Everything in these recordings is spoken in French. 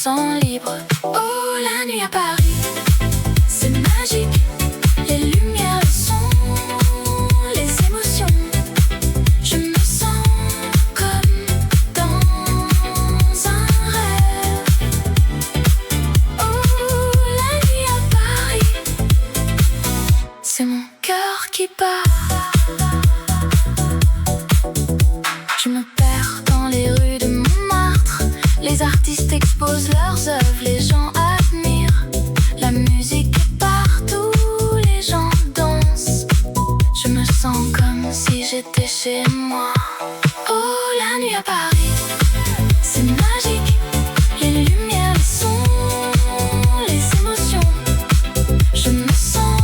sens libre. Oh, la nuit à Paris, c'est magique. Les lumières, le son, les émotions. Je me sens comme dans un rêve. Oh, la nuit à Paris, c'est mon cœur qui bat. Je me perds dans les rues de Montmartre. Les artistes exposent leurs œuvres, les gens admirent. La musique est partout, les gens dansent. Je me sens comme si j'étais chez moi. Oh, la nuit à Paris, c'est magique. Les lumières, le son, les émotions. Je me sens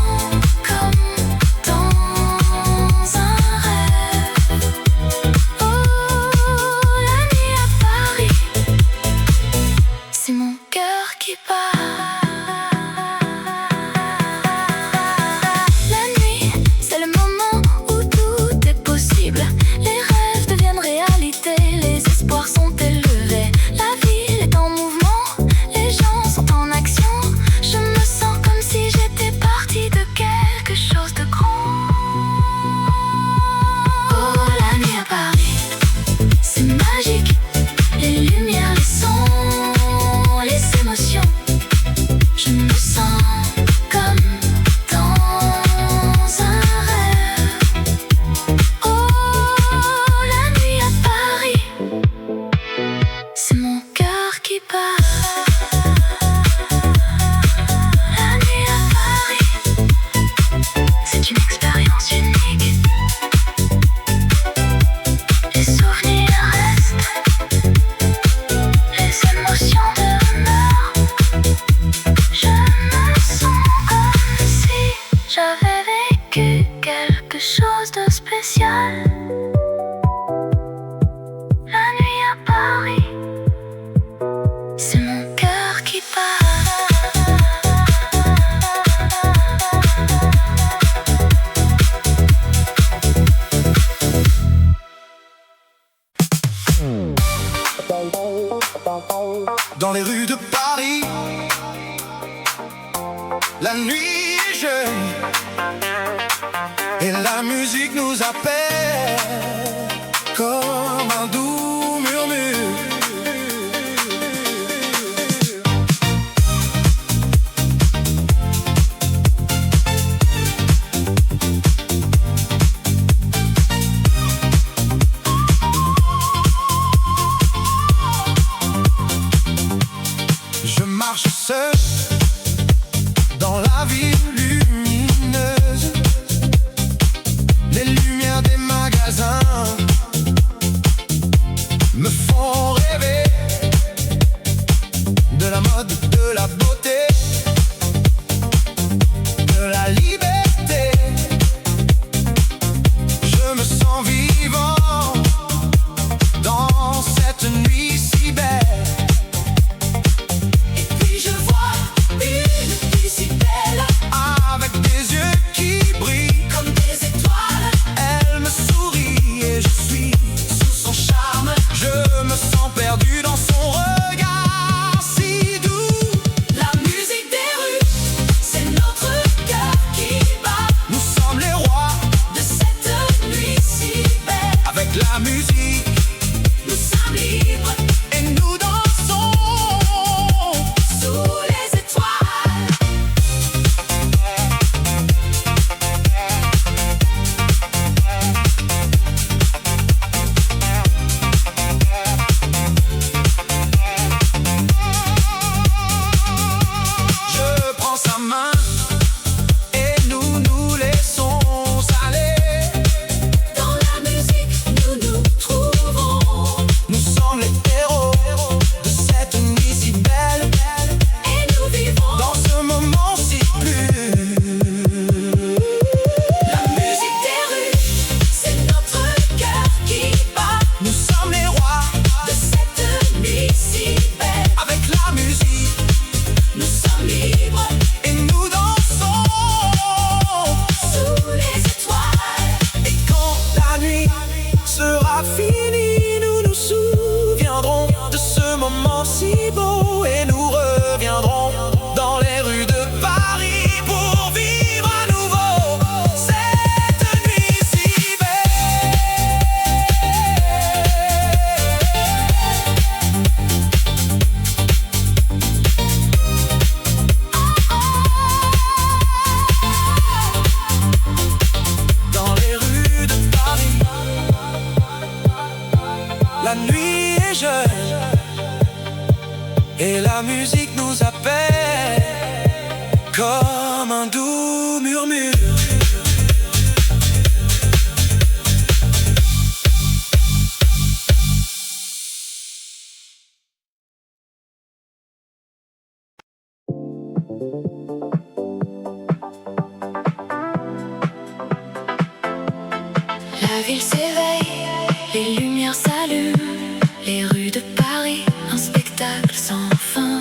comme dans un rêve. Oh, la nuit à Paris, c'est mon cœur qui bat. La nuit, c'est le moment où tout est possible. Les rêves deviennent réalité, les espoirs sont élevés. La ville est en mouvement, les gens sont en action. Je me sens comme si j'étais partie de quelque chose de grand. Oh, la nuit à Paris, c'est magique. Les lumières, les sons, les émotions. Je me sens comme dans un rêve. Oh, la nuit à Paris, c'est mon cœur qui bat. La nuit à Paris, c'est une expérience unique. Les souvenirs restent, les émotions demeurent. Je me sens comme si j'avais vécu quelque chose de spécial. La nuit à Paris, c'est mon cœur qui bat. Dans les rues de Paris, la nuit est jeune et la musique nous appelle comme un doux murmure. Je marche seul dans la ville lumineuse. Les lumières des magasins me font rêver de la mode, de la beauté, de la liberté. Je me sens vivant dans cette nuit si belle. Je vois une fille si belle, avec des yeux qui brillent comme des étoiles. Elle me sourit et je suis sous son charme. Je me sens perdu dans son regard si doux. La musique des rues, c'est notre cœur qui bat. Nous sommes les rois de cette nuit si belle. Avec la musique, nous sommes libres et nous dansons sous les étoiles. Je prends sa main et nous nous laissons aller. Dans la musique, nous nous trouvons. Nous sommes les héros de cette nuit si belle. Et nous vivons dans ce moment si plus. La musique des rues, c'est notre cœur qui bat. Nous sommes les rois de cette nuit si belle. Avec la musique, nous sommes libres et nous dansons sous les étoiles. Et quand la nuit sera finie, nous nous souviendrons de ce moment si beau et nous est jeune et la musique nous appelle comme un doux murmure. La ville s'éveille, les lumières s'allument, les rues de Paris, un spectacle sans fin.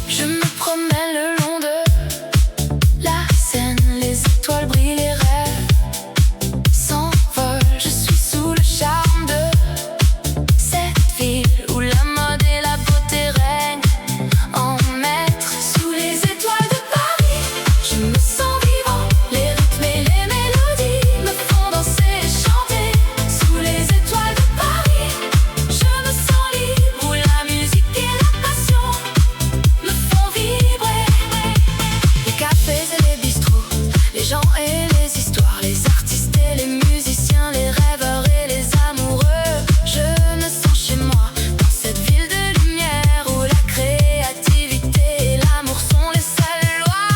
Je me promène le long de la Seine, les étoiles brillent, les rêves s'envolent. Je suis sous le charme de cette ville où la mode et la beauté règnent en maître. Sous les étoiles de Paris, je me sens vivant. Les rythmes et les mélodies me font danser et chanter. Sous les étoiles de Paris, je me sens libre, où la musique et la passion me font vibrer. Les cafés et les bistrots, les gens et les histoires, les artistes et les musiciens, les rêveurs et les amoureux. Je me sens chez moi, dans cette ville de lumière où la créativité et l'amour sont les seules lois.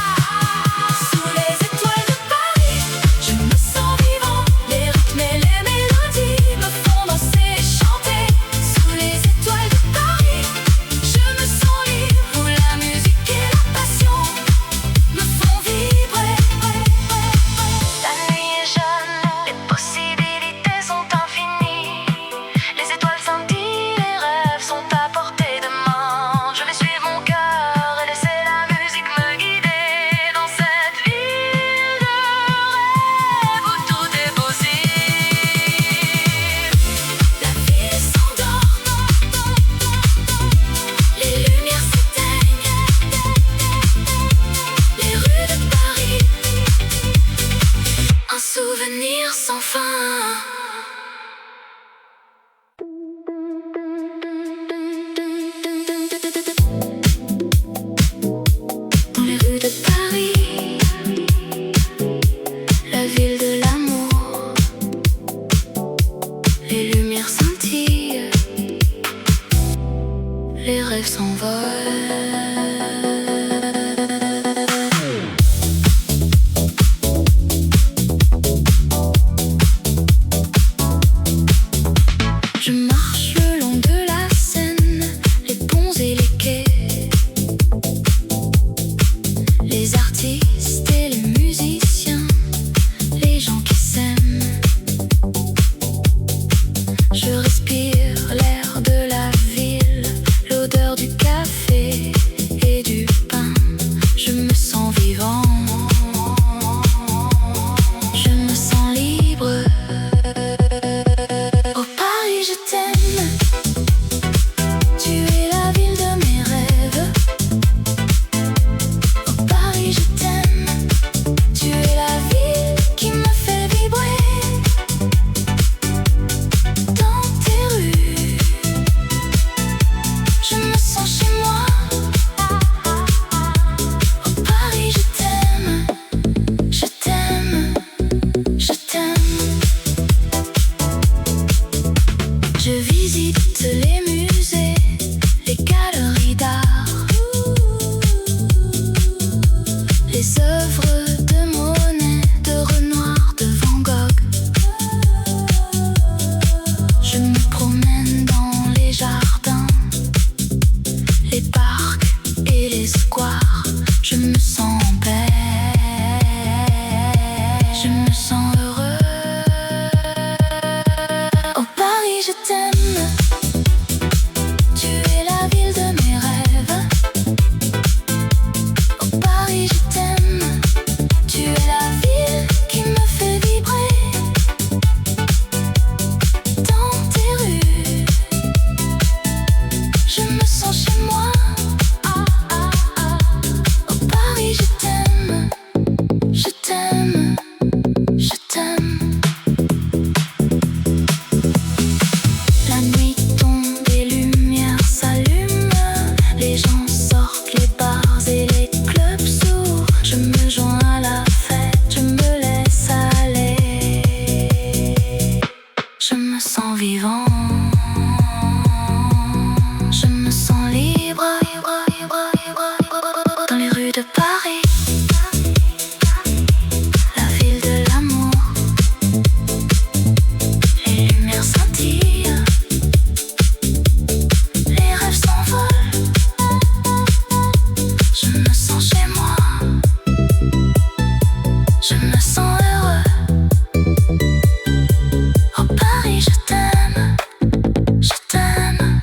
Sous les étoiles de Paris, je me sens vivant. Les rythmes et les mélodies me font danser et chanter. Sous les étoiles de Paris, je me sens libre, où la musique et la passion me font vibrer. La nuit est jeune, les possibilités sont infinies. Les étoiles scintillent, les rêves sont à portée de main. Je vais suivre mon cœur et laisser la musique me guider dans cette ville de rêve où tout est possible. La ville s'endort, les lumières s'éteignent, les rues de Paris, un souvenir sans fin. Dans les rues de Paris, la ville de l'amour, les lumières scintillent, les rêves s'envolent. Je marche le long de la Seine, les ponts et les quais, les artistes et les musiciens, les gens qui s'aiment. Je respire l'air de la ville, l'odeur du café et du pain. Je me sens vivant, je me sens libre. Oh Paris, je t'aime. Tu es la ville de mes rêves. Oh Paris, je t'aime. Tu es la ville qui me fait vibrer. Dans tes rues, je me sens chez moi. Oh Paris, je t'aime. Je t'aime. Je t'aime. Je visite les musées, les galeries d'art, les œuvres de Monet, de Renoir, de Van Gogh. Je me promène dans les jardins, les parcs et les squares. Je me sens en paix, je me sens heureux. Oh Paris, je t'aime. Tu es la ville de mes rêves. Oh Paris, je t'aime. Tu es la ville qui me fait vibrer. Dans tes rues, je me sens chez moi. Oh Paris, je t'aime. Je t'aime. Je t'aime. vivant. Je me sens libre dans les rues de Paris, la ville de l'amour. Les lumières scintillent, les rêves s'envolent. Je me sens chez moi, je me sens heureux. Oh Paris, je t'aime, je t'aime,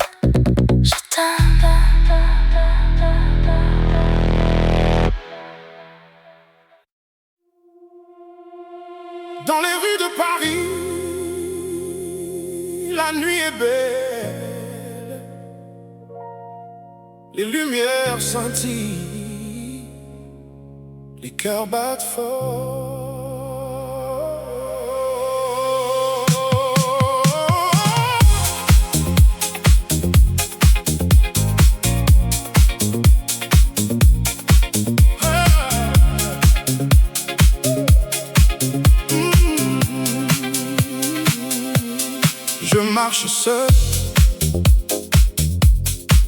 je t'aime. Dans les rues de Paris, la nuit est belle. Les lumières scintillent, les cœurs battent fort. Je marche seul,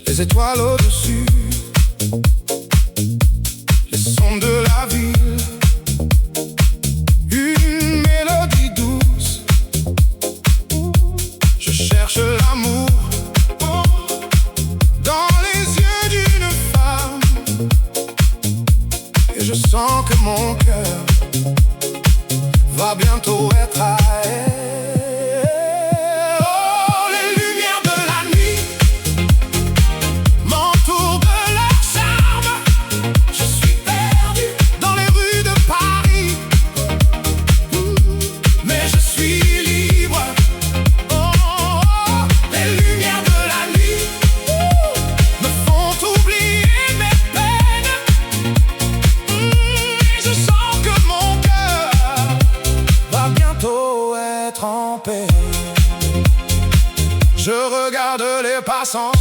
les étoiles au-dessus, les sons de la ville, une mélodie douce. Je cherche l'amour dans les yeux d'une femme, et je sens que mon cœur va bientôt être à elle. Je regarde les passants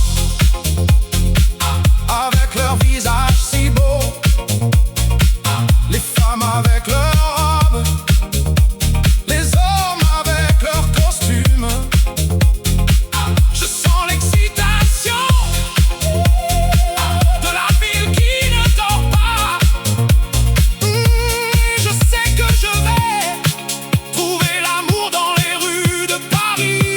avec leur visage si beau, les femmes avec leurs robes, les hommes avec leurs costumes. Je sens l'excitation de la ville qui ne dort pas. Je sais que je vais trouver l'amour dans les rues de Paris.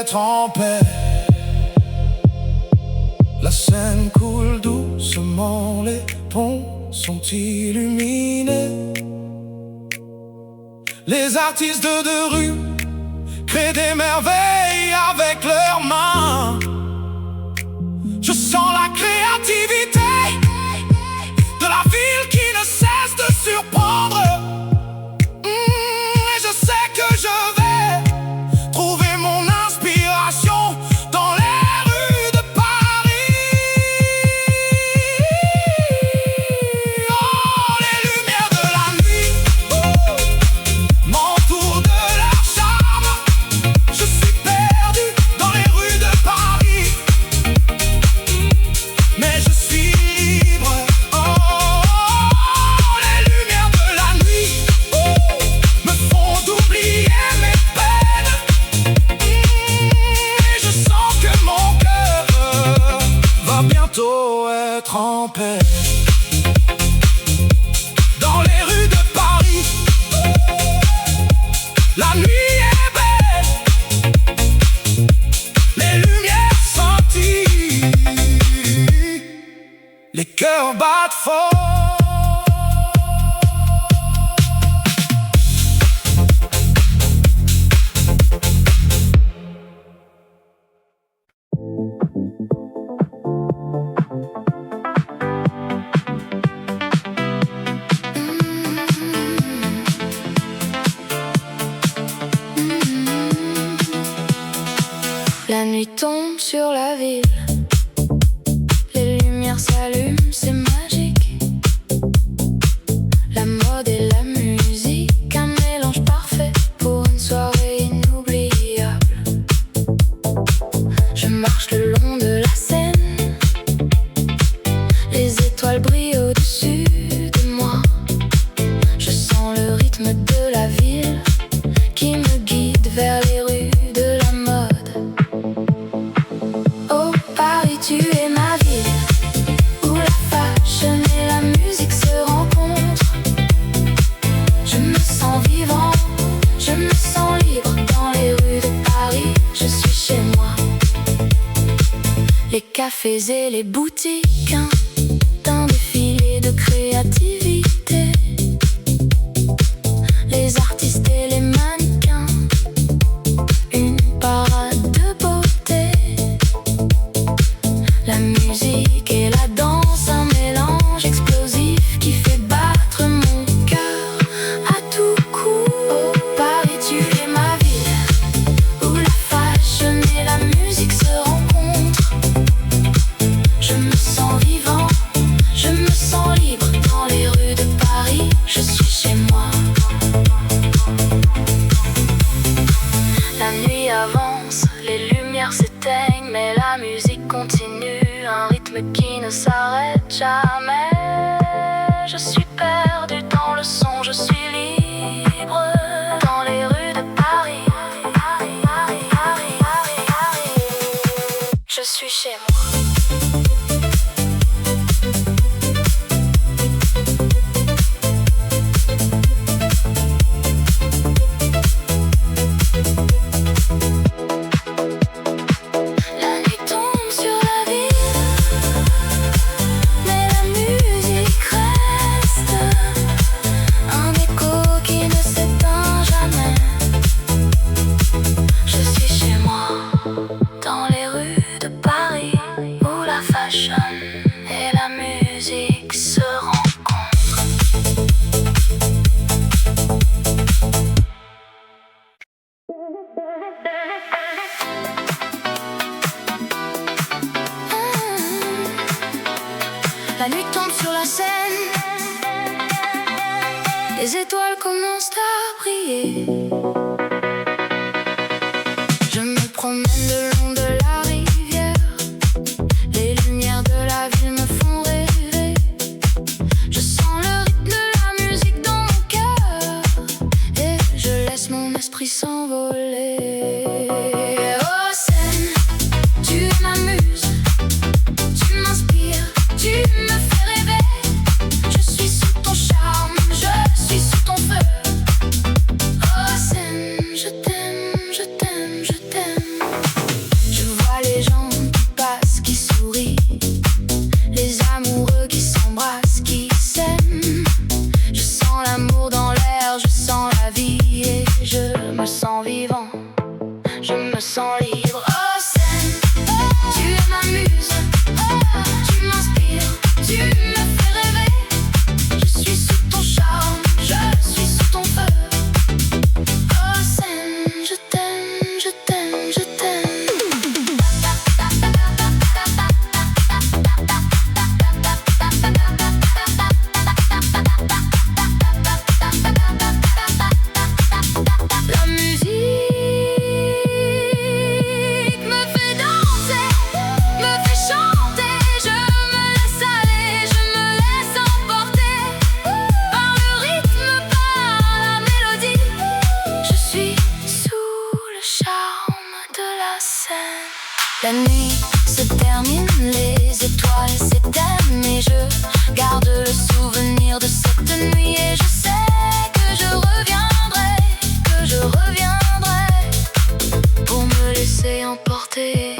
Être en paix. La Seine coule doucement, les ponts sont illuminés. Les artistes de rue créent des merveilles avec leurs mains. Je sens la créativité de la ville qui ne cesse de surprendre. Et je sais que je vais trouver mon inspiration dans les rues de Paris. Oh, les lumières de la nuit m'entourent de leur charme. Je suis perdu dans les rues de Paris, mais je suis libre. Oh, les lumières de la nuit me font oublier mes peines. Et je sens que mon cœur va bientôt être en paix. Dans les rues de Paris, la nuit est belle, les lumières scintillent, les cœurs battent fort. La nuit tombe sur la ville, les lumières s'allument, c'est magique. La mode et la musique, un mélange parfait pour une soirée inoubliable. Je marche le long de la Seine, les étoiles brillent au-dessus de moi. Je sens le rythme de la ville qui me guide vers les rues de la mode. Oh Paris, tu es ma ville, où la fashion et la musique se rencontrent. Je me sens vivant, je me sens libre dans les rues de Paris. Je suis chez moi. Les cafés et les boutiques, un défilé de créativité. Les artistes et les mannequins, une parade de beauté. La musique et la danse, un mélange explosif qui fait battre mon cœur à tout coup. Oh Paris, tu es ma ville, où la fashion et la musique se rencontrent. Je me sens vivant, je me sens libre dans les rues de Paris. Je suis chez moi. La nuit avance, les lumières s'éteignent, mais la musique continue, un rythme qui ne s'arrête jamais. Je suis perdu dans le son, je suis libre dans les rues de Paris. Je suis chez moi. La nuit tombe sur la ville, mais la musique reste, un écho qui ne s'éteint jamais. Je suis chez moi, dans les rues de Paris, où la fashion et la musique se rencontrent. La nuit tombe sur la Seine, les étoiles commencent à briller. Je me promène le long de la rivière, les lumières de la ville me font rêver. Je sens le rythme de la musique dans mon cœur, et je laisse mon esprit s'envoler. Oh Seine, tu es ma muse, tu m'inspires, tu me fais rêver. Je suis sous ton charme, je suis sous ton feu. Oh Seine, je t'aime, je t'aime, je t'aime. Je vois les gens qui passent, qui sourient, les amoureux qui s'embrassent, qui s'aiment. Je sens l'amour dans l'air, je sens la vie et je me sens vivant, je me sens libre. Oh Seine, tu es ma muse, tu m'inspires, tu me fais rêver. Je suis sous ton charme, je suis sous ton feu. Oh Seine, je t'aime, je t'aime, je t'aime. La musique me fait danser, me fait chanter. Je me laisse aller, je me laisse emporter par le rythme, par la mélodie. Je suis sous le charme de la Seine. La nuit se termine, les étoiles s'éteignent, et je garde le souvenir de cette nuit. Et je sais que je reviendrai, pour me laisser emporter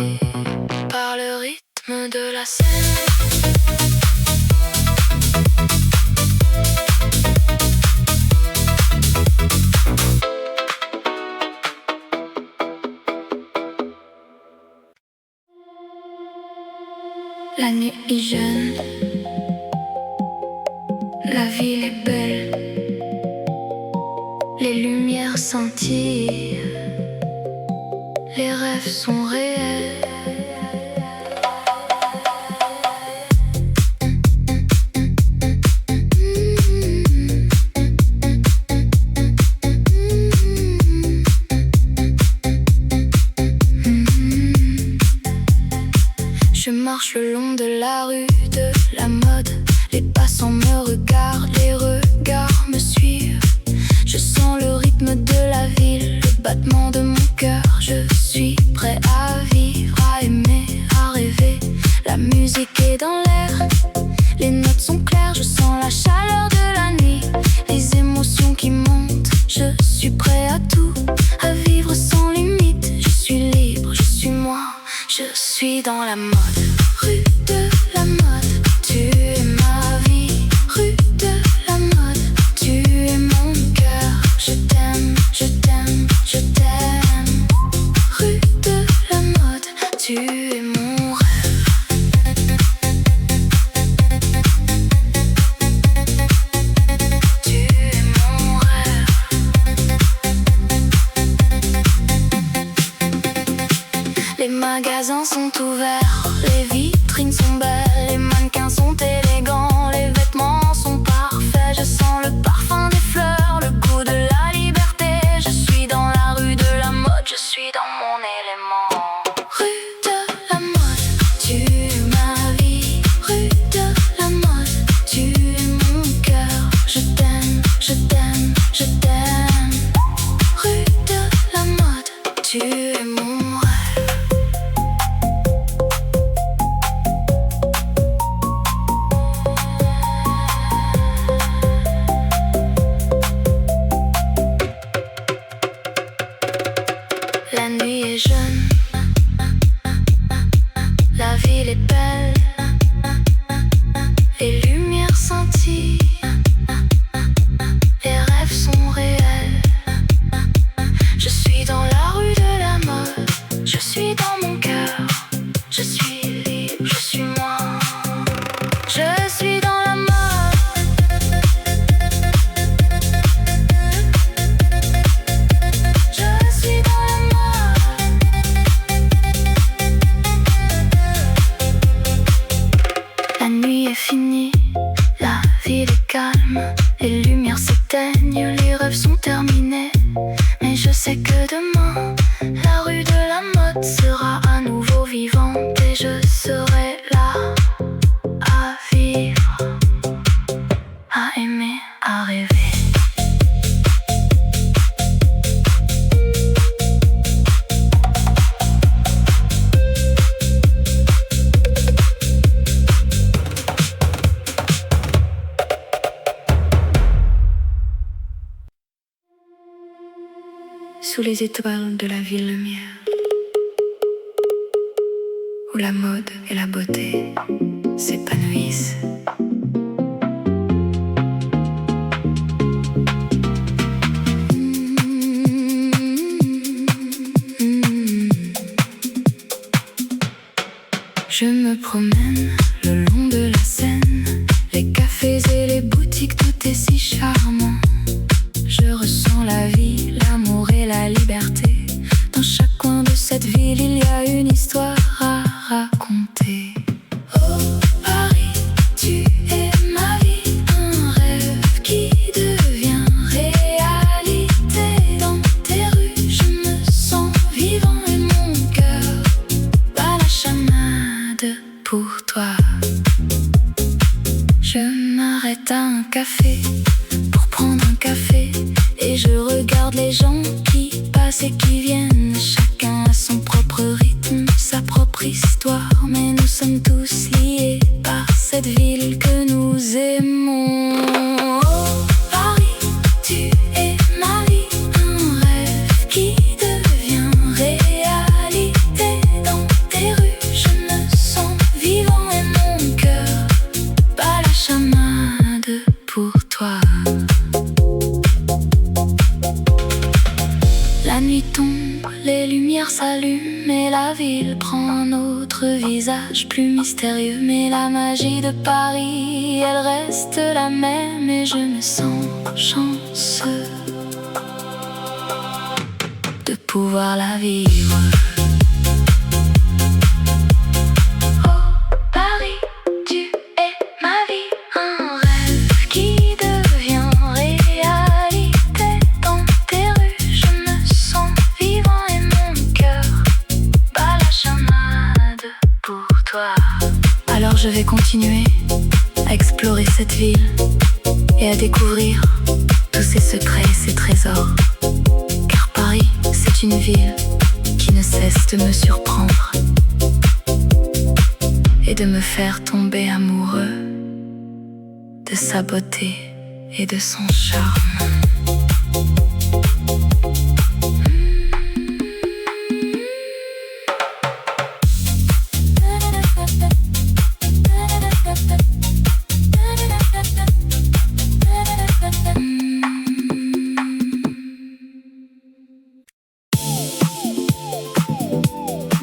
par le rythme de la Seine. La nuit est jeune, la ville est belle, les lumières scintillent, les rêves sont réels. Je marche le long de la rue de la mode. Les passants me regardent, les regards me suivent. Je sens le rythme de la ville, le battement de mon cœur. Je suis prêt à vivre, à aimer, à rêver. La musique est dans l'air, les notes sont claires. Je sens la chaleur de la nuit, les émotions qui montent. Je suis prêt à tout, à vivre sans limite. Je suis libre, je suis moi, je suis dans la mode. Rue de la mode, tu es ma vie. Rue de la mode, tu es mon cœur. Je t'aime, je t'aime, je t'aime. Rue de la mode, tu es mon rêve. Tu es mon rêve. Les magasins sont ouverts, les vitrines sont belles, les mannequins sont élégants, les vêtements sont parfaits. Je sens le parfum des fleurs, le goût de la liberté. Je suis dans la rue de la mode, je suis dans mon élément. Rue de la mode, tu es ma vie. Rue de la mode, tu es mon cœur. Je t'aime, je t'aime, je t'aime. Rue de la mode, tu es mon rêve. La nuit est jeune, la ville est belle, les lumières scintillent, les rêves sont réels. Je suis dans la rue de la mode, je suis dans mon cœur, je suis libre, je suis moi, je suis dans la mode. Je suis dans la mode. La nuit est finie, la ville est calme, les lumières s'éteignent, les rêves sont terminés. Mais je sais que demain, la rue de la mode sera à nouveau vivante et je serai là à vivre, à aimer, à rêver. Sous les étoiles de la ville lumière, où la mode et la beauté s'épanouissent. Je me promène le long de la Seine, les cafés et les boutiques, tout est si charmant. Je ressens la vie, l'amour et la liberté. Dans chaque coin de cette ville, il y a une histoire à raconter. Oh Paris, tu es ma vie, un rêve qui devient réalité. Dans tes rues, je me sens vivant et mon cœur bat la chamade pour toi. Je m'arrête à un café pour prendre un café et je regarde les gens qui passent et qui viennent. Chacun a son propre rythme, sa propre histoire, mais nous sommes tous liés par cette ville que nous aimons. Oh Paris, tu es ma vie, un rêve qui devient réalité. Dans tes rues, je me sens vivant et mon cœur bat la chamade pour toi. La nuit tombe, les lumières s'allument et la ville prend un autre visage plus mystérieux. Mais la magie de Paris, elle reste la même et je me sens chanceux de pouvoir la vivre. Oh Paris, tu es ma vie, un rêve qui devient réalité. Dans tes rues, je me sens vivant et mon cœur bat la chamade pour toi. Alors je vais continuer à explorer cette ville et à découvrir tous ses secrets et ses trésors. Car Paris, c'est une ville qui ne cesse de me surprendre et de me faire tomber amoureux de sa beauté et de son charme.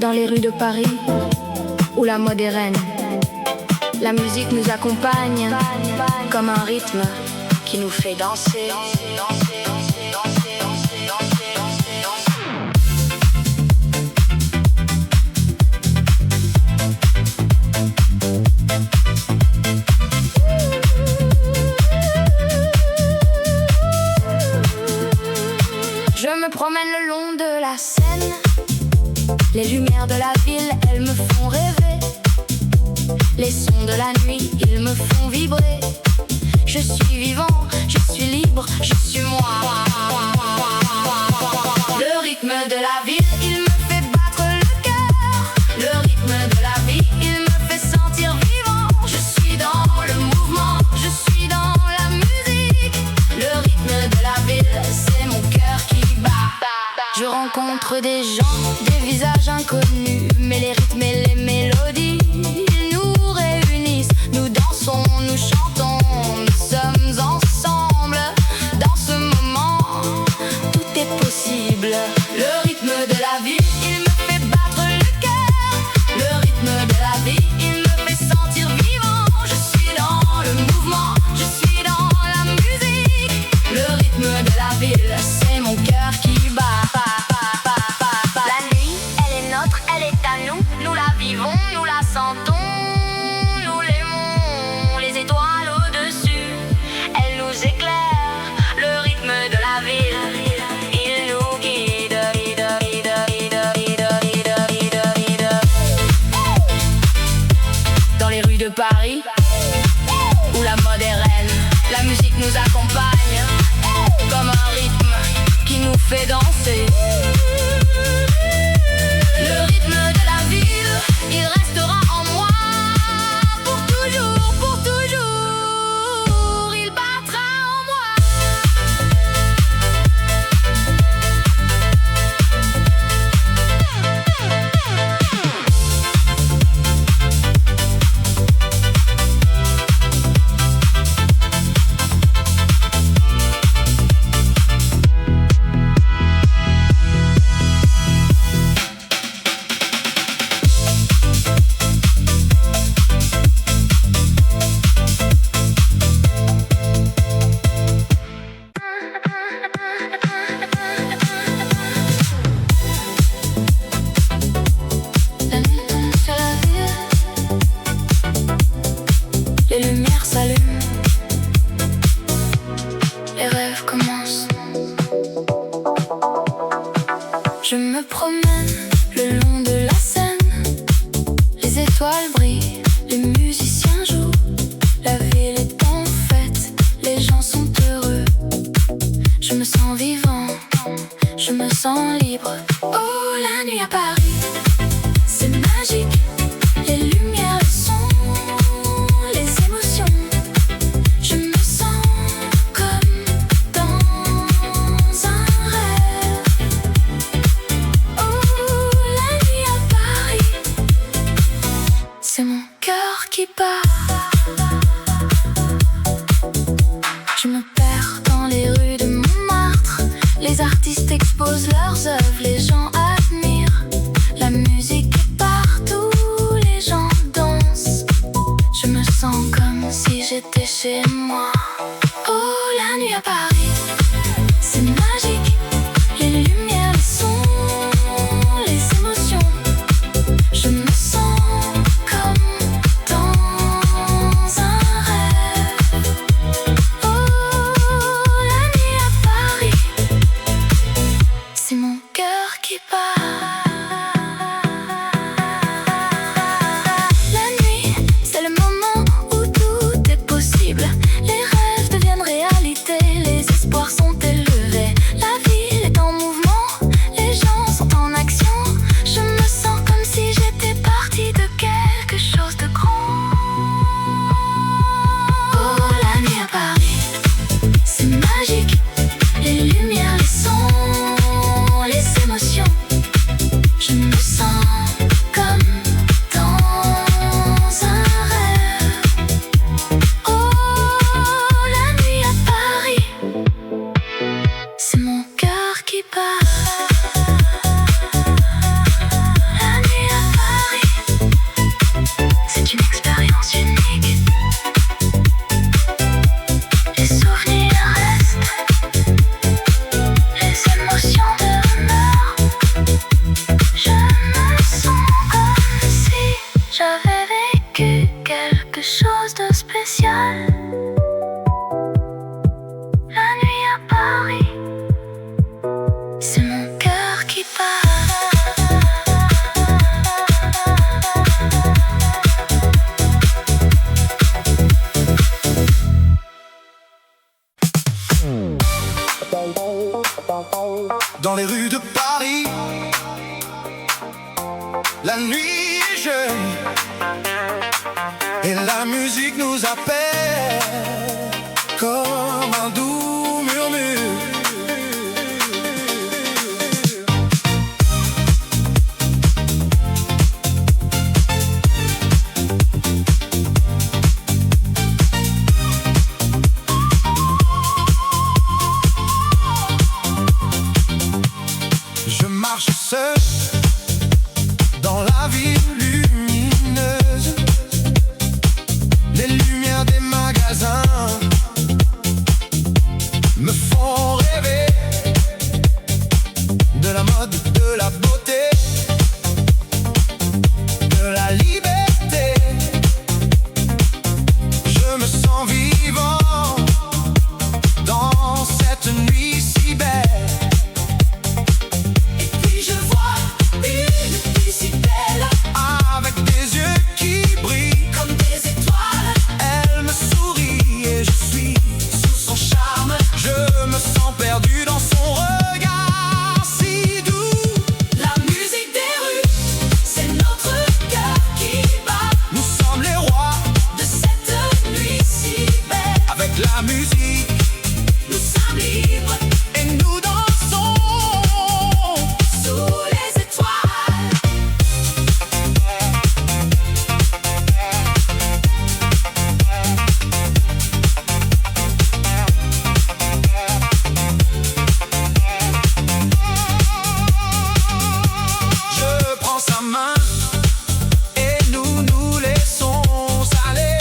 Dans les rues de Paris, où la mode est reine, la musique nous accompagne comme un rythme qui nous fait danser. Je me promène le long de la Seine. Les lumières de la ville, elles me font rêver. Les sons de la nuit, ils me font vibrer. Je suis vivant, je suis libre, je suis moi. Le rythme de la ville, il me fait battre le cœur. Le rythme de la vie, il me fait sentir vivant. Je suis dans le mouvement, je suis dans la musique. Le rythme de la ville, c'est mon cœur qui bat. Je rencontre des gens, des visages inconnus, mais les rythmes et les mélodies, ils nous réunissent. Nous dansons, nous chantons, nous sommes ensemble. Dans ce moment, tout est possible. Le rythme de la vie, il me fait battre le cœur. Le rythme de la vie, il me fait sentir vivant. Je suis dans le mouvement, je suis dans la musique. Le rythme de la ville, c'est mon cœur qui bat. Elle est à nous, nous la vivons, nous la sentons, nous l'aimons, les étoiles au-dessus, elle nous éclaire, le rythme de la ville, il nous guide. Dans les rues de Paris, où la mode est reine, la musique nous accompagne, comme un rythme qui nous fait danser. Le rythme de la ville, il restera en moi pour toujours, il battra en moi. Les lumières s'allument, les rêves commencent. Je me promène le long de la Seine. Les étoiles brillent, les musiciens jouent. La ville est en fête, les gens sont heureux. Je me sens vivant, je me sens libre. Oh, la nuit à Paris, c'est magique. Les lumières, le son, les émotions. Je me sens comme dans un rêve. Oh, la nuit à Paris, c'est mon cœur qui bat. Je me perds dans les rues de Montmartre. Les artistes exposent leurs œuvres, les gens admirent. La musique est partout, les gens dansent. Je me sens comme si j'étais chez moi. Oh, la nuit à Paris, c'est magique. Les lumières, le son, La nuit est jeune et la musique nous appelle comme un doux murmure. Je marche seul dans la ville lumineuse. Les lumières des magasins me font rêver de la mode, de la beauté, de la liberté. Je me sens vivant dans cette nuit si belle. Avec des yeux qui brillent Comme des étoiles, elle me sourit et je suis sous son charme. Je me sens perdu dans son regard si doux. la musique des rues, c'est notre cœur qui bat Nous sommes les rois de cette nuit si belle. avec la musique Nous sommes libres et nous dansons. sous les étoiles. Je prends sa main et nous nous laissons aller.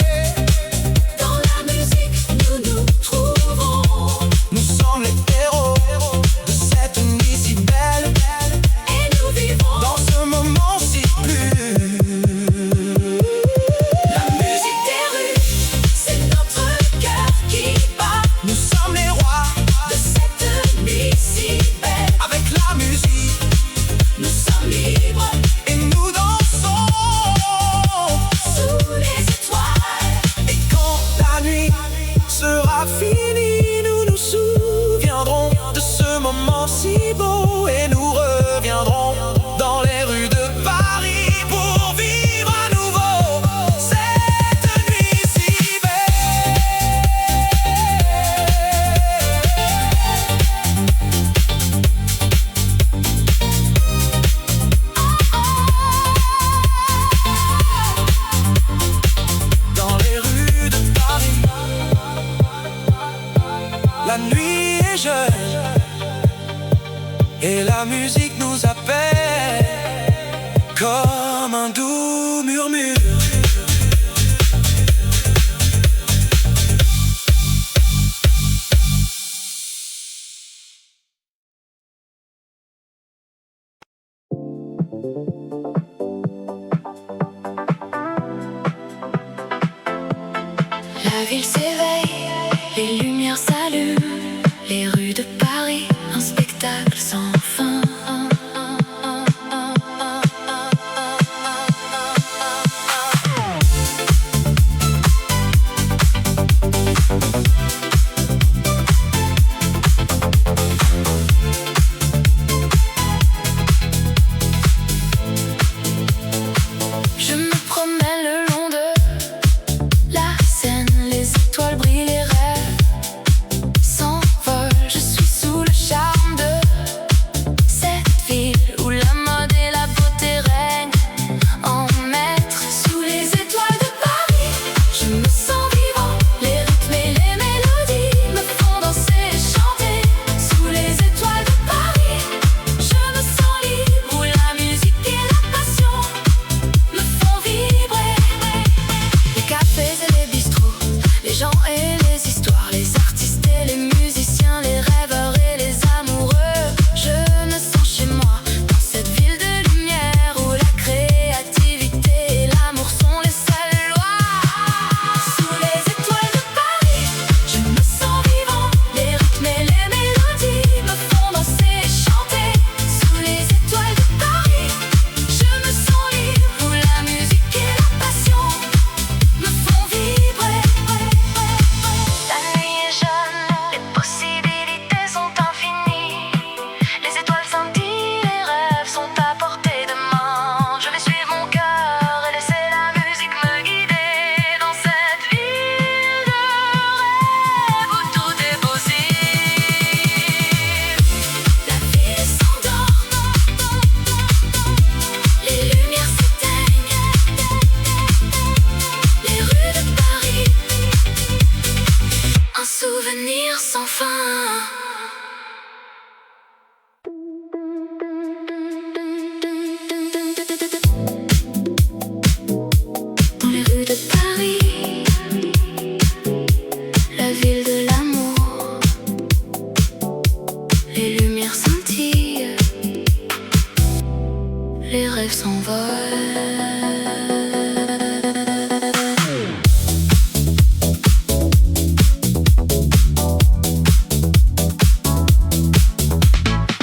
Dans la musique, nous nous trouvons Nous sommes les héros de cette nuit si belle. et nous vivons. Dans ce moment si plus. La musique des rues, c'est notre cœur qui bat Nous sommes les rois de cette nuit si belle. avec la musique Nous sommes libres et nous dansons. sous les étoiles. Et quand la nuit sera finie, nous nous souviendrons de ce moment si beau et nous reviendrons dans les rues de Paris pour vivre à nouveau cette nuit si belle. Dans les rues de Paris, la nuit est jeune et la musique nous appelle comme un doux murmure. La ville s'éveille, les lumières s'allument, les rues de Paris, un spectacle sans fin.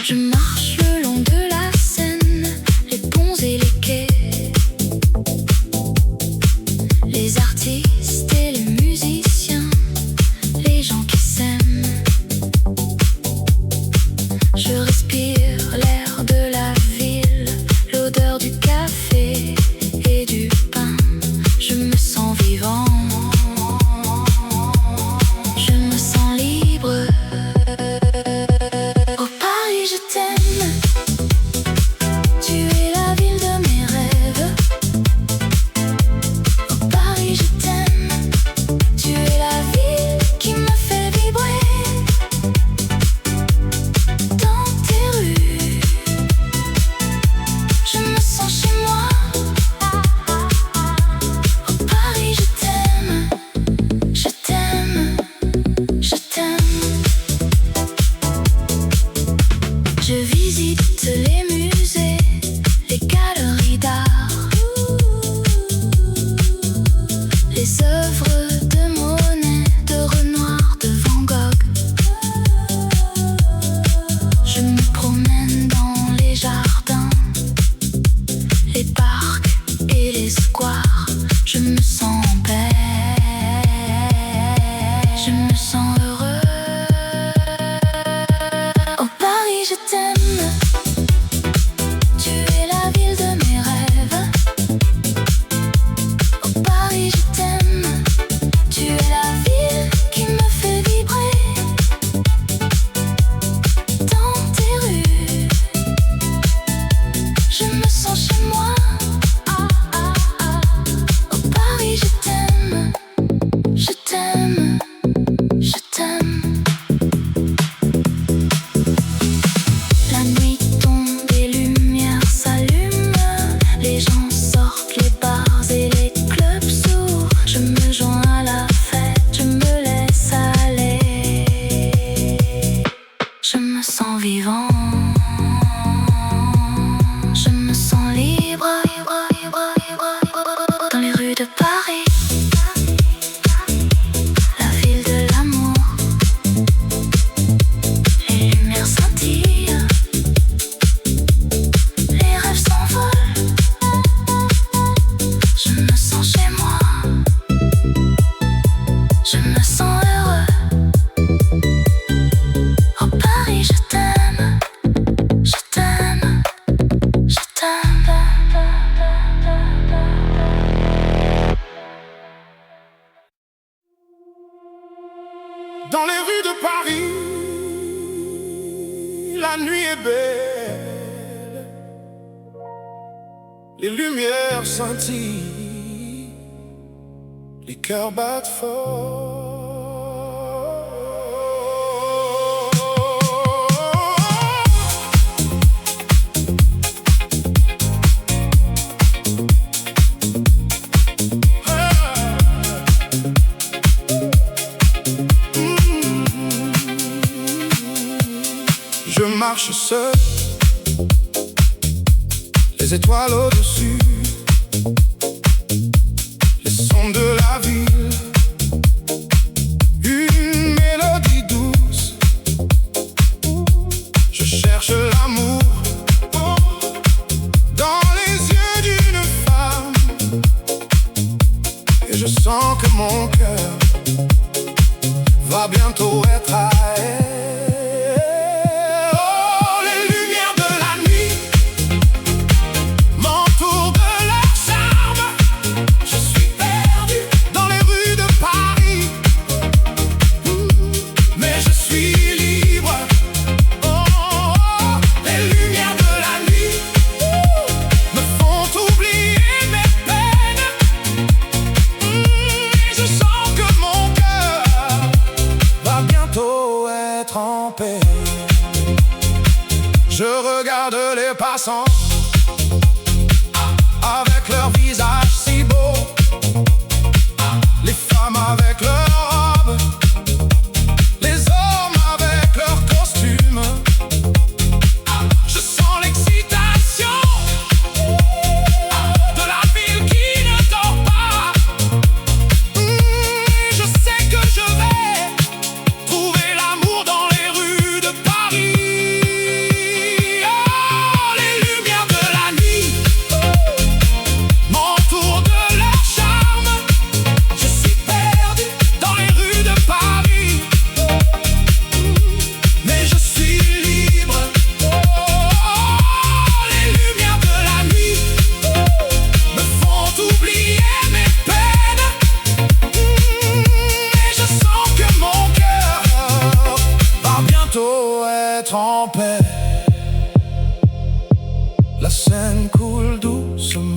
Je marche le long de la Seine, les ponts et les quais, les artistes et les musiciens, les gens qui s'aiment. Je respire l'air de la ville, l'odeur du café et du pain. Je me sens vivant, je me sens libre. Oh Paris, je t'aime, tu es la ville de mes rêves. Oh Paris, je t'aime, tu es la ville qui me fait vibrer. Dans tes rues, je me sens chez moi. Oh Paris, je t'aime, je t'aime, je t'aime. Je visite les musées, les galeries d'art, les œuvres de Monet, de Renoir, de Van Gogh. Je me promène dans les jardins, les parcs et les squares. Je me sens en paix, je me sens heureux. Oh Paris, je t'aime, tu es la ville de mes rêves. Oh Paris, je t'aime, tu es la ville qui me fait vibrer. Dans tes rues, je me sens chez moi. Oh Paris, je t'aime, je t'aime, je t'aime. La nuit tombe, les lumières s'allument, les gens sortent, les bars et les clubs s'ouvrent. Je me joins à la fête, je me laisse aller. Je me sens vivant, je me sens libre. Dans les rues de Paris, la ville de l'amour, les lumières scintillent, les rêves s'envolent. Je me sens chez moi, je me sens heureux. Oh Paris, je t'aime, je t'aime, je t'aime. Dans les rues de Paris, la nuit est belle, les lumières scintillent, les cœurs battent fort. Je marche seul, les étoiles au-dessus, les sons de la ville, une mélodie douce. Je cherche l'amour dans les yeux d'une femme, et je sens que mon cœur va bientôt être à elle.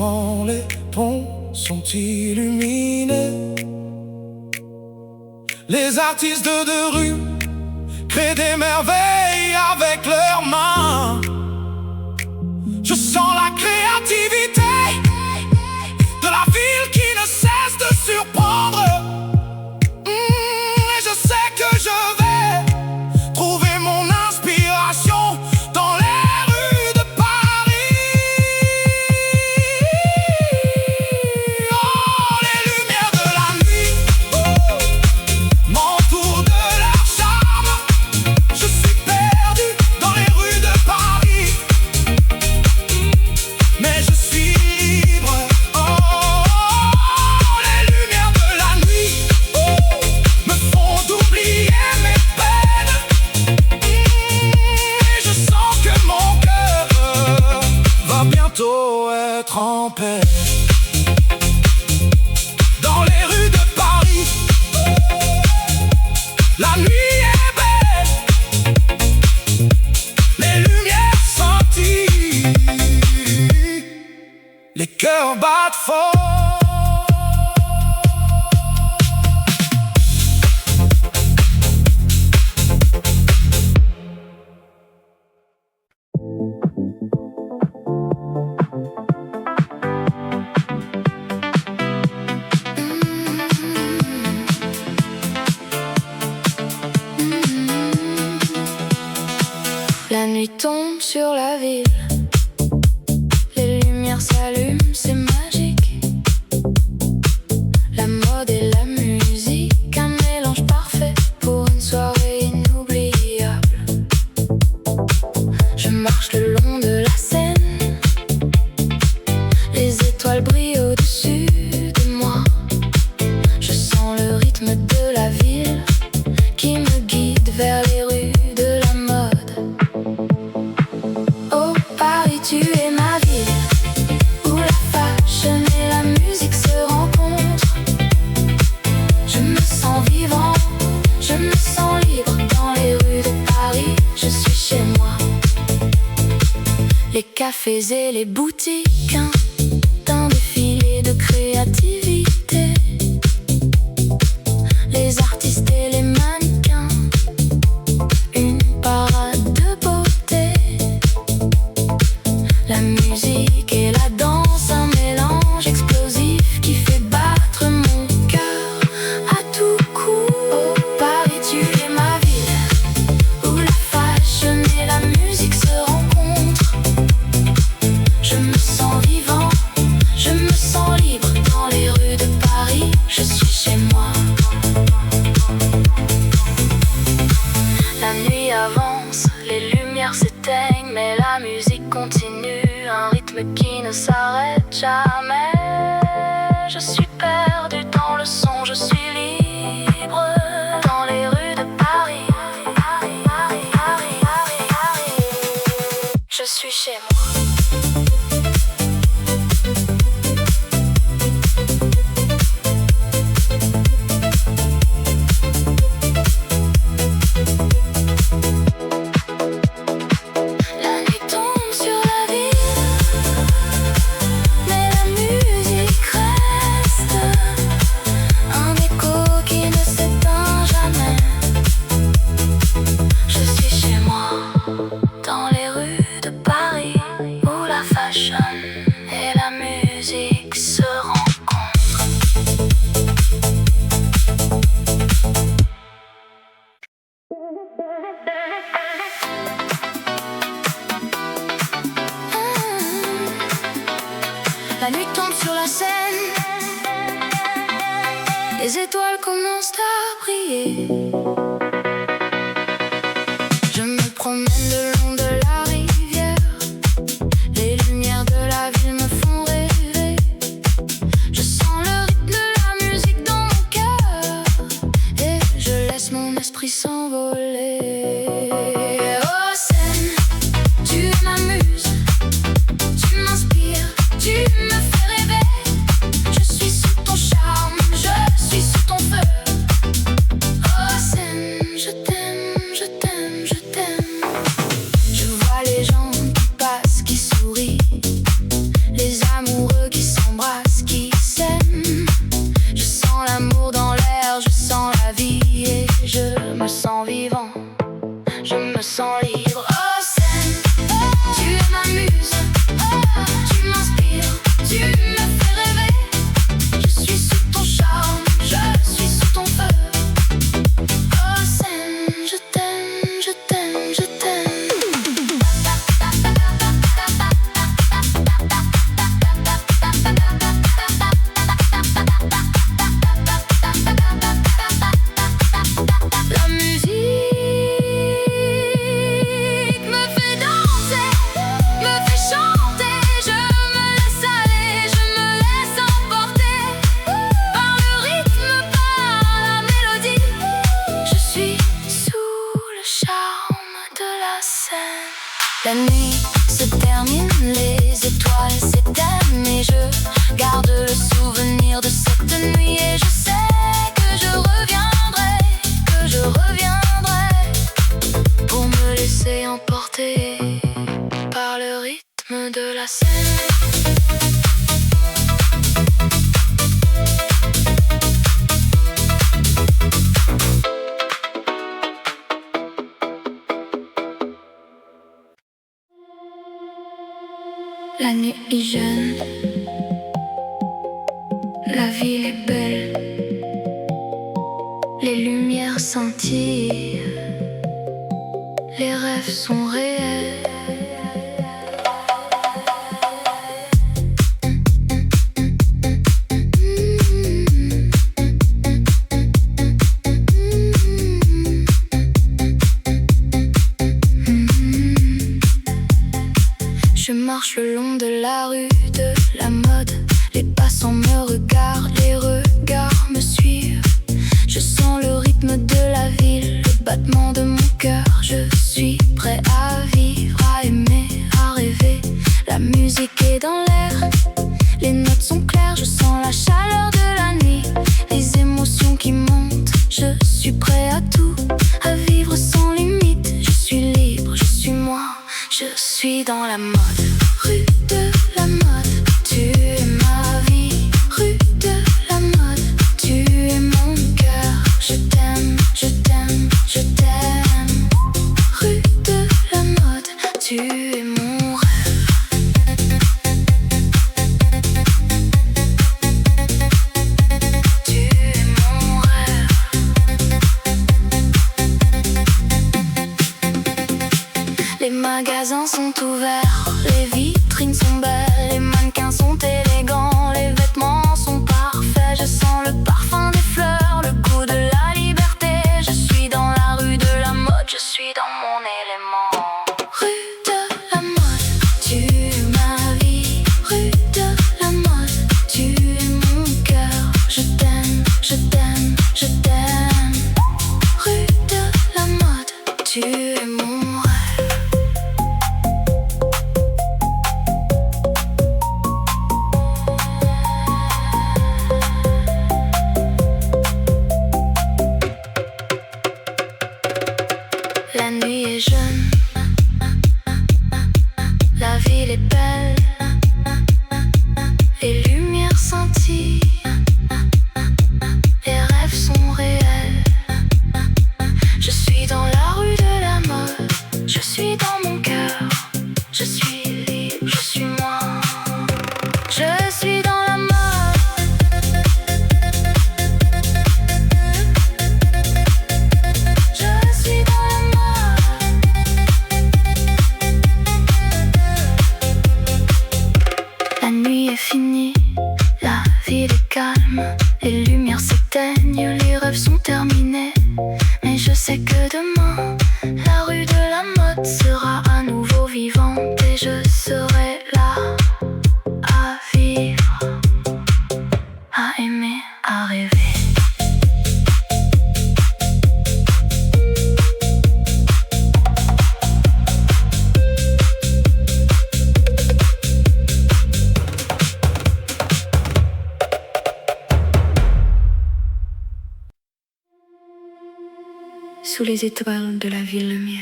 comment les ponts sont illuminés. Les artistes de rue créent des merveilles avec leurs mains. Je sens la créativité de la ville qui ne cesse de surprendre. Et je sais que je vais trouver mon inspiration dans les rues de Paris. Oh, les lumières de la nuit m'entourent de leur charme. Je suis perdu dans les rues de Paris, mais je suis libre. Oh, les lumières de la nuit me font oublier mes peines. Et je sens que mon cœur va bientôt être en paix. Dans les rues de Paris, la nuit est belle, les lumières scintillent, les cœurs battent fort. La nuit tombe sur la ville, les lumières s'allument, c'est magique. La mode et la musique, un mélange parfait pour une soirée inoubliable. Je marche le long de la Seine, les étoiles brillent au-dessus de moi. Je sens le rythme de la ville qui me guide vers les rues de la mode. Oh Paris, tu es ma ville, où la fashion et la musique se rencontrent. Je me sens vivant, je me sens libre dans les rues de Paris. Je suis chez moi. Les cafés et les boutiques, d'un défilé de créativité. Les artistes et les mannequins, une parade de beauté. La musique et la danse, un mélange explosif qui fait battre mon cœur à tout coup. Oh Paris, tu es ma ville, où la fashion et la musique se rencontrent. Je me sens vivant, je me sens libre dans les rues de Paris. Je suis chez moi. La nuit avance, les lumières s'éteignent, mais la musique continue, un rythme qui ne s'arrête jamais. Je suis perdu dans le son, je suis libre dans les rues de Paris. Je suis chez moi. La nuit tombe sur la ville, mais la musique reste, un écho qui ne s'éteint jamais. Je suis chez moi, dans les rues de Paris, où la fashion et la musique se rencontrent. La nuit tombe sur la Seine, les étoiles commencent à briller. Je me promène le long de la rivière, les lumières de la ville me font rêver. Je sens le rythme de la musique dans mon cœur, et je laisse mon esprit s'envoler. Oh Seine, tu m'amuses, tu m'inspires, tu me fais rêver. Je suis sous ton charme, je suis sous ton feu. Oh Seine, nuit est jeune, la ville est belle, les lumières scintillent, les rêves sont réels. Je marche le long de la rue de la mode. Les passants me regardent, les regards me suivent. Je sens le rythme de la ville, le battement de mon cœur. Je suis prêt à vivre, à aimer, à rêver. La musique est dans l'air, les notes sont claires. Je sens la chaleur de la nuit, les émotions qui montent. Je suis prêt à tout, à vivre sans limite. Je suis libre, je suis moi, je suis dans la mode. Rue de la mode, tu es ma vie. Rue de la mode, tu es mon cœur. Je t'aime, je t'aime, je t'aime. Rue de la mode, tu es mon rêve. Tu es mon rêve. Les magasins sont ouverts, les vitrines sont belles, les mannequins sont élégants, les vêtements sont parfaits. Je sens le parfum des fleurs, le goût de la liberté. Je suis dans la rue de la mode, je suis dans mon élément. Rue de la mode, tu es ma vie. Rue de la mode, tu es mon cœur. Je t'aime, je t'aime, je t'aime. Rue de la mode, tu es mon rêve. La nuit est jeune, la ville est belle, les lumières scintillent, les rêves sont réels. Je suis dans la rue de la mode, je suis dans mon cœur. Je suis libre, je suis moi, je suis dans la mode. Je suis dans la mode. La nuit est finie, la ville est calme, les lumières s'éteignent, les rêves sont terminés. Mais je sais que demain, la rue de la mode sera à nouveau vivante et je serai là à vivre, à aimer, à rêver. Sous les étoiles de la ville lumière,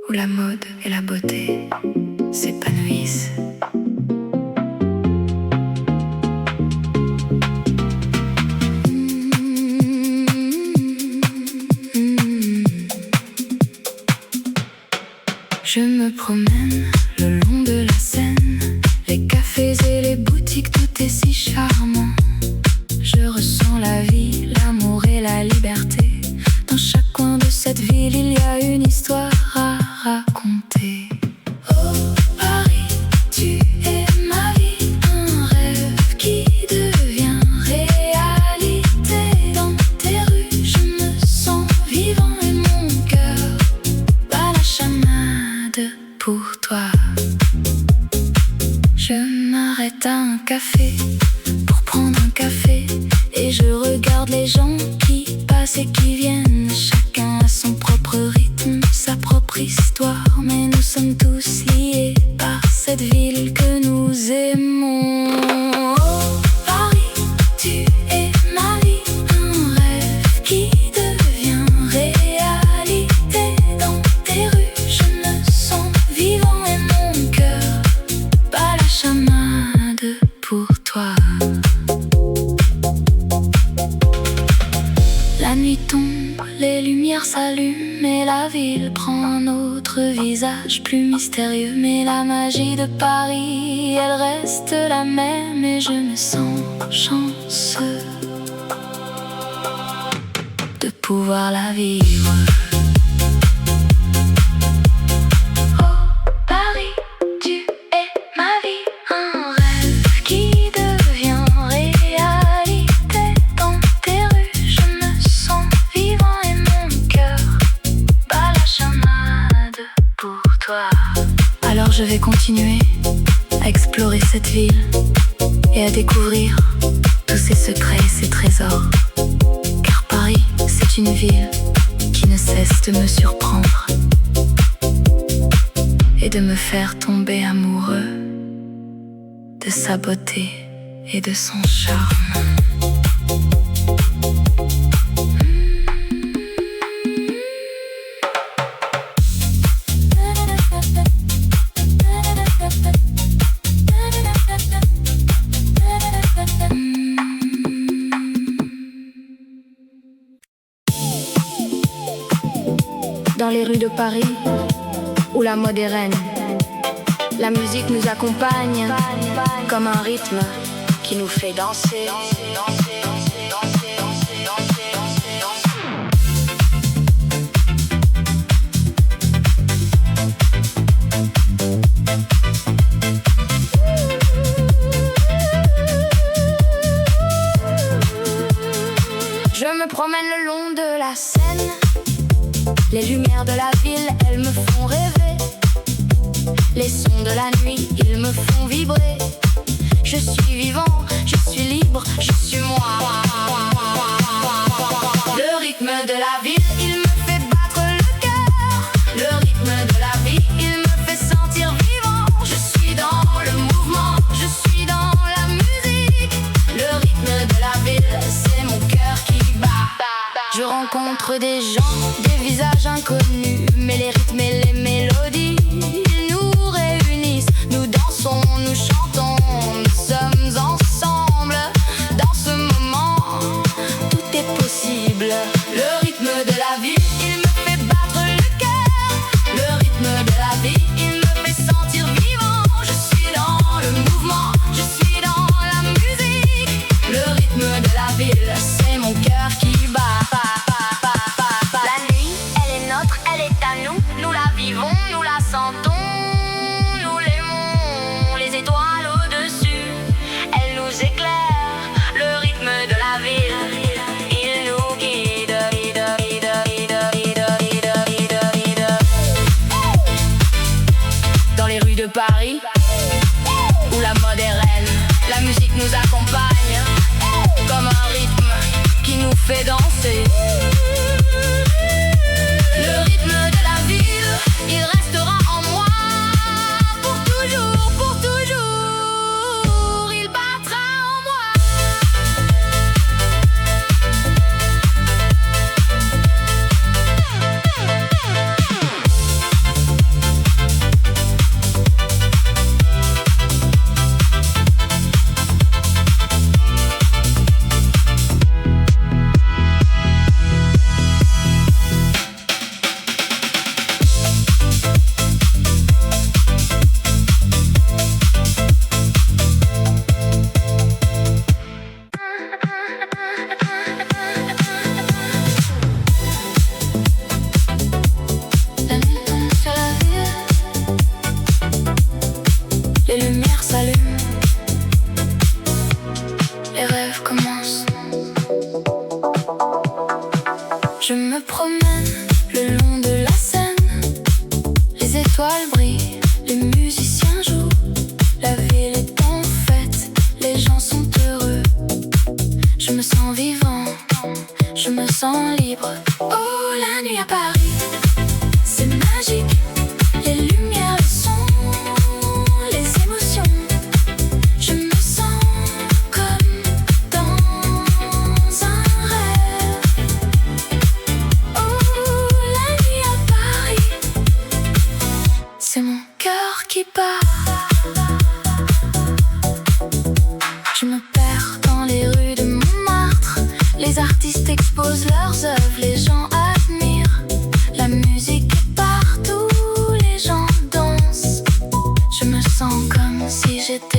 où la mode et la beauté s'épanouissent. Je me promène le long de la Seine, les cafés et les boutiques, tout est si charmant. Je ressens la vie, l'amour et la liberté. Dans chaque coin de cette ville, il y a une histoire à raconter. Oh Paris, tu es ma vie, un rêve qui devient réalité. Dans tes rues, je me sens vivant et mon cœur bat la chamade pour toi. Je m'arrête à un café pour prendre un café et je regarde les gens qui passent et qui viennent. Chacun a son propre rythme, sa propre histoire, mais nous sommes tous liés par cette ville que nous aimons. Oh Paris, tu es ma vie, un rêve qui devient réalité. Dans tes rues, je me sens vivant et mon cœur bat la chamade pour toi. La nuit tombe, les lumières s'allument et la la ville prend un autre visage plus mystérieux. Mais la magie de Paris, elle reste la même. Et je me sens chanceux de pouvoir la vivre. Oh Paris, tu es ma vie, un rêve qui devient réalité. Dans tes rues, je me sens vivant et mon cœur bat la chamade pour toi. Alors je vais continuer à explorer cette ville et à découvrir tous ses secrets et ses trésors. Car Paris, c'est une ville qui ne cesse de me surprendre et de me faire tomber amoureux de sa beauté et de son charme. Dans les rues de Paris, où la mode est reine, la musique nous accompagne comme un rythme qui nous fait danser. Je me promène le long de la Seine. Les lumières de la ville, elles me font rêver. Les sons de la nuit, ils me font vibrer. Je suis vivant, je suis libre, je suis moi. Le rythme de la ville, il me fait battre le cœur. Le rythme de la vie, il me fait sentir vivant. Je suis dans le mouvement, je suis dans la musique. Le rythme de la ville, c'est mon cœur qui bat. Je rencontre des gens, des visages inconnus, mais les rythmes et les mélodies, ils nous réunissent. Nous dansons, nous chantons, nous sommes ensemble. Dans ce moment, tout est possible. Le rythme de la vie, il me fait battre le cœur. Le rythme de la vie, il me fait sentir vivant. Je suis dans le mouvement, je suis dans la musique. Le rythme de la ville, c'est mon cœur qui bat. La nuit, elle est nôtre, elle est à nous. Nous la vivons, nous la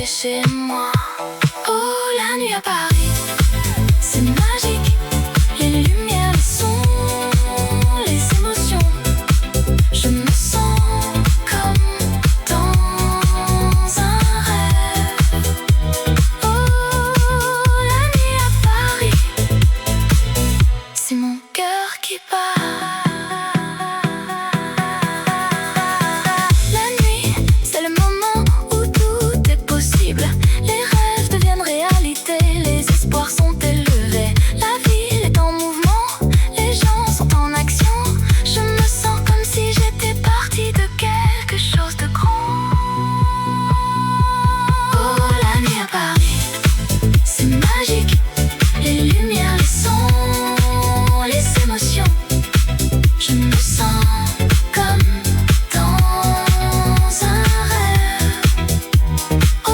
chez moi. Oh, la nuit à Paris, c'est magique. Les lumières, les sons, les émotions. Je me sens comme dans un rêve. Oh, la nuit à Paris, c'est mon cœur qui bat. La nuit, c'est le moment où tout est possible. Les rêves deviennent réalité, les espoirs sont élevés. La ville est en mouvement, les gens sont en action. Je me sens comme si j'étais partie de quelque chose de grand. Oh, la nuit à Paris, c'est magique. Les lumières, les sons, les émotions. Je me sens comme dans un rêve. Oh,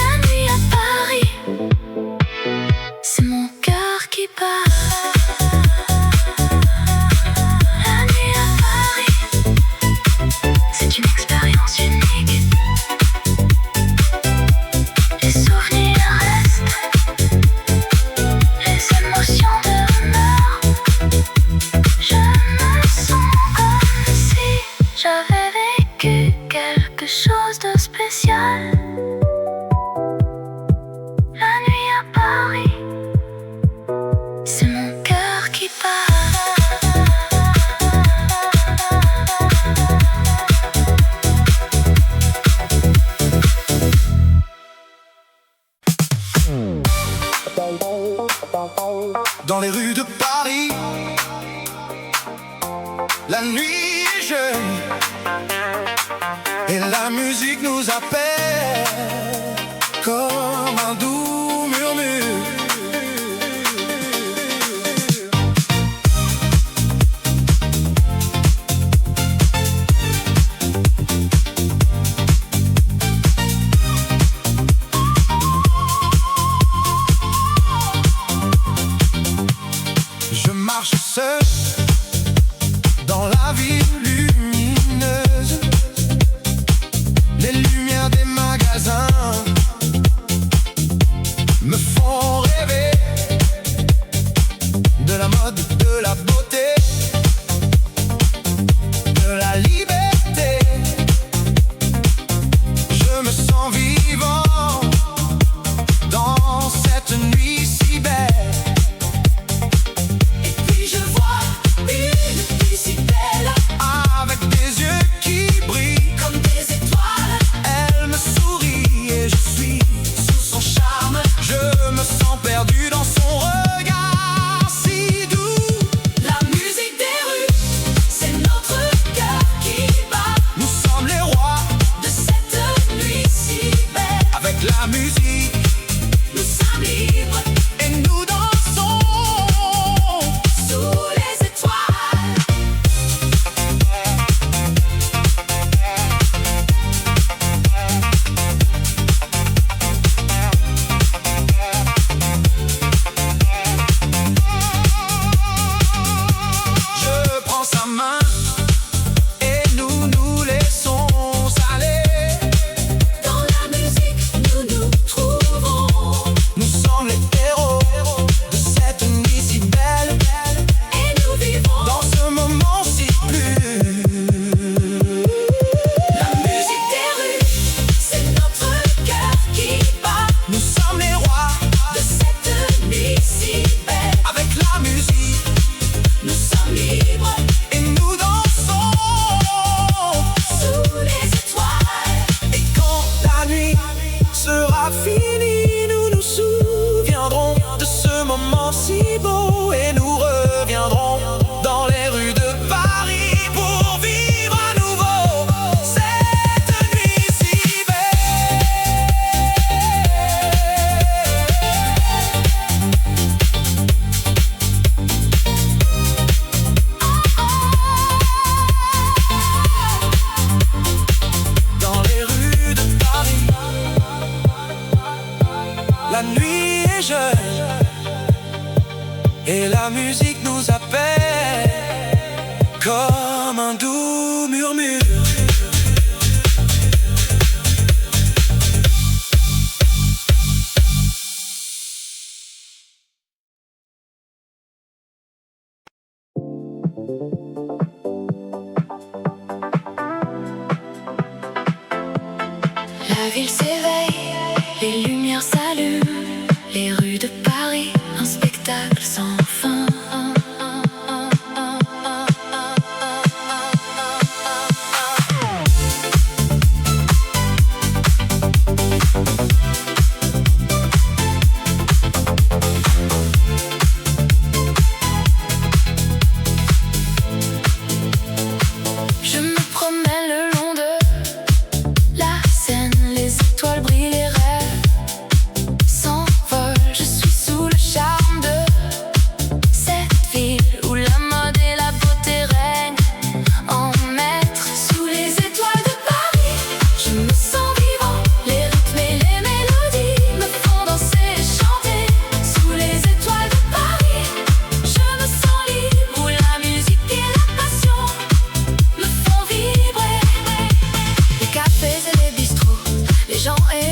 la nuit à Paris, c'est mon cœur qui bat. La nuit à Paris, c'est une expérience unique. Les souvenirs restent, les émotions demeurent. Je me sens comme si j'avais vécu quelque chose de spécial. La nuit à Paris, c'est mon cœur qui bat. Dans les rues de Paris, la nuit est jeune et la musique nous appelle comme un doux murmure. Je marche seul dans la ville lumineuse. Les lumières des magasins me font rêver de la mode, de la beauté, de la liberté. Je me sens vivant dans cette nuit si belle. Et puis je vois une fille si belle, Avec des yeux qui brillent, comme des étoiles, elle me sourit et je suis sous son charme. Je me sens perdu dans son regard si doux. La musique des rues, c'est notre cœur qui bat. Nous sommes les rois De cette nuit si belle, avec la musique nous sommes libres et nous dansons. sous les étoiles. Je prends sa main et nous nous laissons aller. Dans la musique, nous nous trouvons Nous sommes les héros de cette nuit si belle. et nous vivons. Dans ce moment si plus. La musique des rues, c'est notre cœur qui bat. Nous sommes les rois De cette nuit si belle, avec la musique nous sommes libres et nous dansons. sous les étoiles. Et quand la nuit sera finie, nous nous souviendrons de ce moment si beau et nous reviendrons dans les rues de Paris pour vivre à nouveau cette nuit si belle. Dans les rues de Paris, la nuit est jeune et la musique nous appelle comme un doux murmure. La ville s'éveille, les lumières s'allument, les rues de Paris, un spectacle sans